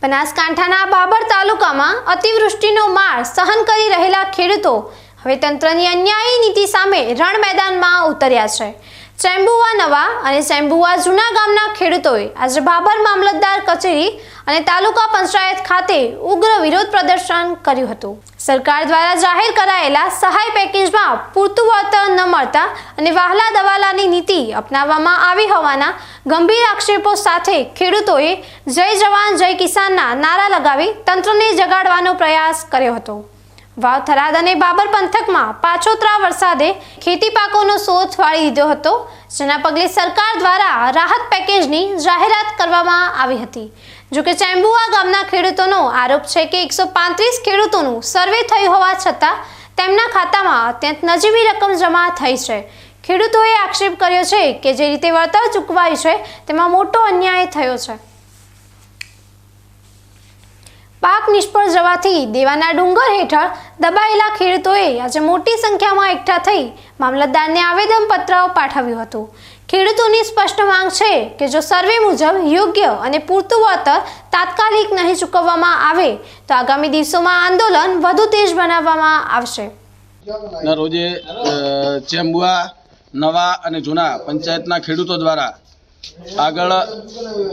બનાસકાંઠાના બાબર તાલુકામાં અતિવૃષ્ટિનો માર સહન કરી રહેલા ખેડૂતો હવે તંત્રની અન્યાયી નીતિ સામે રણ મેદાનમાં ઉતર્યા છે। ચેમ્બુઆ નવા અને ચેમ્બુઆ જૂના ગામના ખેડૂતોએ આજે બાબર મામલતદાર કચેરી અને તાલુકા પંચાયત ખાતે ઉગ્ર વિરોધ પ્રદર્શન કર્યું હતું। સરકાર દ્વારા જાહેર કરાયેલા સહાય પેકેજમાં પૂરતું વળતર ન મળતા અને વહાલા દવાલાની નીતિ અપનાવવામાં આવી હોવાના ગંભીર આક્ષેપો સાથે ખેડૂતોએ જય જવાન જય કિસાનના નારા લગાવી તંત્રને જગાડવાનો પ્રયાસ કર્યો હતો। વાવ થરાદ અને બાબર પંથકમાં પાછોતરા વરસાદે ખેતી પાકોનો શોધ વાળી દીધો હતો, જેના પગલે સરકાર દ્વારા રાહત પેકેજની જાહેરાત કરવામાં આવી હતી। જોકે ચેમ્બુઆ ગામના ખેડૂતોનો આરોપ છે કે 135 ખેડૂતોનું સર્વે થયું હોવા છતાં તેમના ખાતામાં અત્યંત નજીવી રકમ જમા થઈ છે। ખેડૂતોએ આક્ષેપ કર્યો છે કે જે રીતે વળતર ચૂકવાયું છે તેમાં મોટો અન્યાય થયો છે। પાક નિષ્ફળ જવાથી દેવાના ડુંગર હેઠળ દબાયેલા ખેડૂતોએ આજે મોટી સંખ્યામાં એકઠા થઈ મામલતદારને આવેદનપત્ર પાઠવ્યું હતું। ખેડૂતોની સ્પષ્ટ માંગ છે કે જો સર્વે મુજબ યોગ્ય અને પૂરતું વળતર તાત્કાલિક નહીં ચૂકવવામાં આવે તો આગામી દિવસોમાં આંદોલન વધુ તેજ બનાવવામાં આવશે। રોજે ચેમ્બુઆ નવા અને જૂના પંચાયતના ખેડૂતો દ્વારા આગળ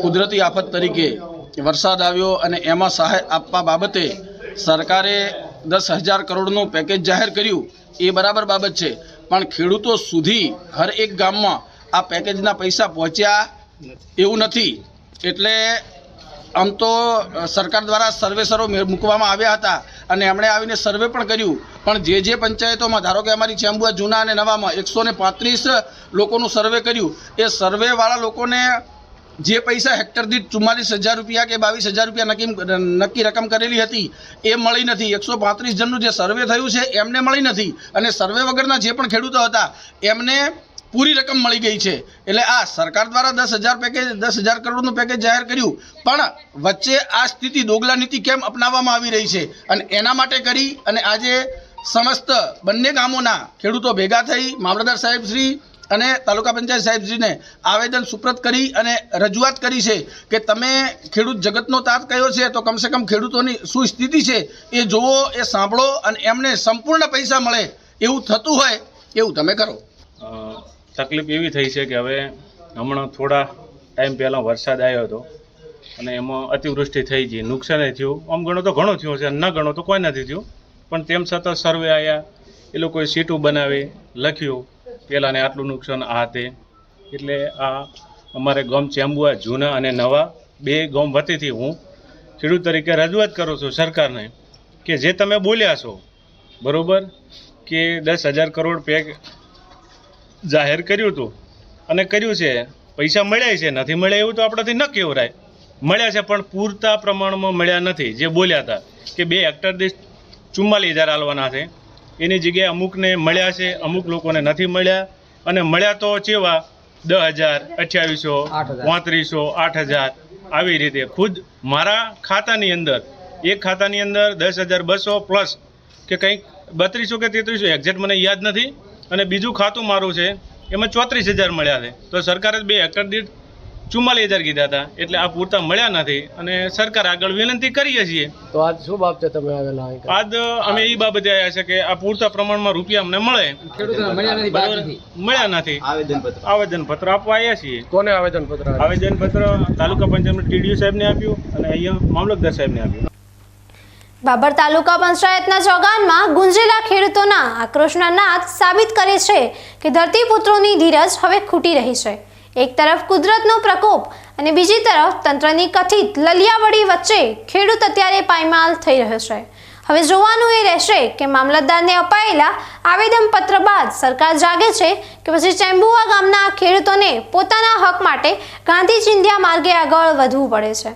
કુદરતી આફત તરીકે વરસાદ આવ્યો અને એમાં સહાય આપવા બાબતે સરકારે 10,000 કરોડનું પેકેજ જાહેર કર્યું, એ બરાબર બાબત છે, પણ ખેડૂતો સુધી હર એક ગામમાં આ પેકેજના પૈસા પહોંચ્યા એવું નથી। એટલે આમ તો સરકાર દ્વારા સર્વેસરો મૂકવામાં આવ્યા હતા અને એમણે આવીને સર્વે પણ કર્યું, પણ જે પંચાયતોમાં ધારો કે અમારી ચેમ્બુઆ જૂના અને નવામાં 135 લોકોનું સર્વે કર્યું, એ સર્વેવાળા લોકોને જે પૈસા હેક્ટર દીઠ 44,000 રૂપિયા કે 22,000 રૂપિયા નક્કી રકમ કરેલી હતી એ મળી નથી। 135 જણનું જે સર્વે થયું છે એમને મળી નથી અને સર્વે વગરના જે પણ ખેડૂતો હતા એમને પૂરી રકમ મળી ગઈ છે। એટલે આ સરકાર દ્વારા 10,000 કરોડનું પેકેજ જાહેર કર્યું, પણ વચ્ચે આ સ્થિતિ દોગલા નીતિ કેમ અપનાવવામાં આવી રહી છે અને એના માટે કરી અને આજે સમસ્ત બંને ગામોના ખેડૂતો ભેગા થઈ મામલતદાર સાહેબ શ્રી અને તાલુકા પંચાયત સાહેબશ્રીને આવેદન સુપ્રત કરી અને રજૂઆત કરી છે કે તમે ખેડૂત જગતનો તાત કયો છે તો કમસે કમ ખેડૂતોની શું સ્થિતિ છે એ જુઓ, એ સાંભળો અને એમને સંપૂર્ણ પૈસા મળે એવું થતું હોય એવું તમે કરો। તકલીફ એવી થઈ છે કે હવે હમણાં થોડા ટાઈમ પહેલાં વરસાદ આવ્યો હતો અને એમાં અતિવૃષ્ટિ થઈ ગઈ, નુકસાન થયું, આમ ગણો તો ઘણું થયું છે, ન ગણો તો કોઈ નથી થયું, પણ તેમ છતાં સર્વે આવ્યા, એ લોકોએ સીટું બનાવી લખ્યું પહેલાંને આટલું નુકસાન આ તે। એટલે આ અમારે ગામ ચેમ્બુઆ જૂના અને નવા બે ગામ વતીથી હું ખેડૂત તરીકે રજૂઆત કરું છું સરકારને કે જે તમે બોલ્યા છો બરાબર કે 10,000 કરોડ પેક જાહેર કર્યું હતું અને કર્યું છે, પૈસા મળ્યા છે, નથી મળ્યા એવું તો આપણાથી ન કહેવાય, મળ્યા છે પણ પૂરતા પ્રમાણમાં મળ્યા નથી। જે બોલ્યા હતા કે 2 હેક્ટર દીઠ 44,000 આલવાના છે, એની જગ્યાએ અમુકને મળ્યા છે, અમુક લોકોને નથી મળ્યા, અને મળ્યા તો કેવા 10,000, 2800, 8,000 આવી રીતે। ખુદ મારા ખાતાની અંદર એક ખાતાની અંદર 10,200 પ્લસ કે કંઈક 3200 કે 3300 એક્ઝેક્ટ મને યાદ નથી, અને બીજું ખાતું મારું છે એમાં 34,000 મળ્યા છે, તો સરકારે 2 હેક્ટર દીઠ 44,000 કીધા હતા, એટલે આ પૂરતા મળ્યા નથી અને સરકાર આગળ વિનંતી કરીએ છીએ। તો આજ શું બાબતે તમે આવેલા? આજ અમે એ બાબતે આવ્યા છે કે આ પૂરતા પ્રમાણમાં રૂપિયા અમને મળે, મળ્યા નથી, આવેદનપત્ર આપવા આવ્યા છીએ। કોને આવેદનપત્ર? આવેદનપત્ર તાલુકા પંચાયતના ટીડીઓ સાહેબને આપ્યું અને અહીંયા મામલતદાર સાહેબને આપ્યું। બાબર તાલુકા પંચાયતના ચોગાનમાં ગુંજેલા ખેડૂતોના આક્રોશના નાદ સાબિત કરે છે કે ધરતીપુત્રોની ધીરજ હવે ખૂટી રહી છે। એક તરફ કુદરતનો પ્રકોપ અને બીજી તરફ તંત્રની કથિત લલિયાવડી વચ્ચે ખેડૂત અત્યારે પાયમાલ થઈ રહ્યો છે। હવે જોવાનું એ રહેશે કે મામલતદારને અપાયેલા આવેદનપત્ર બાદ સરકાર જાગે છે કે પછી ચેમ્બુઆ ગામના ખેડૂતોને પોતાના હક માટે ગાંધી ચિંધ્યા માર્ગે આગળ વધવું પડે છે।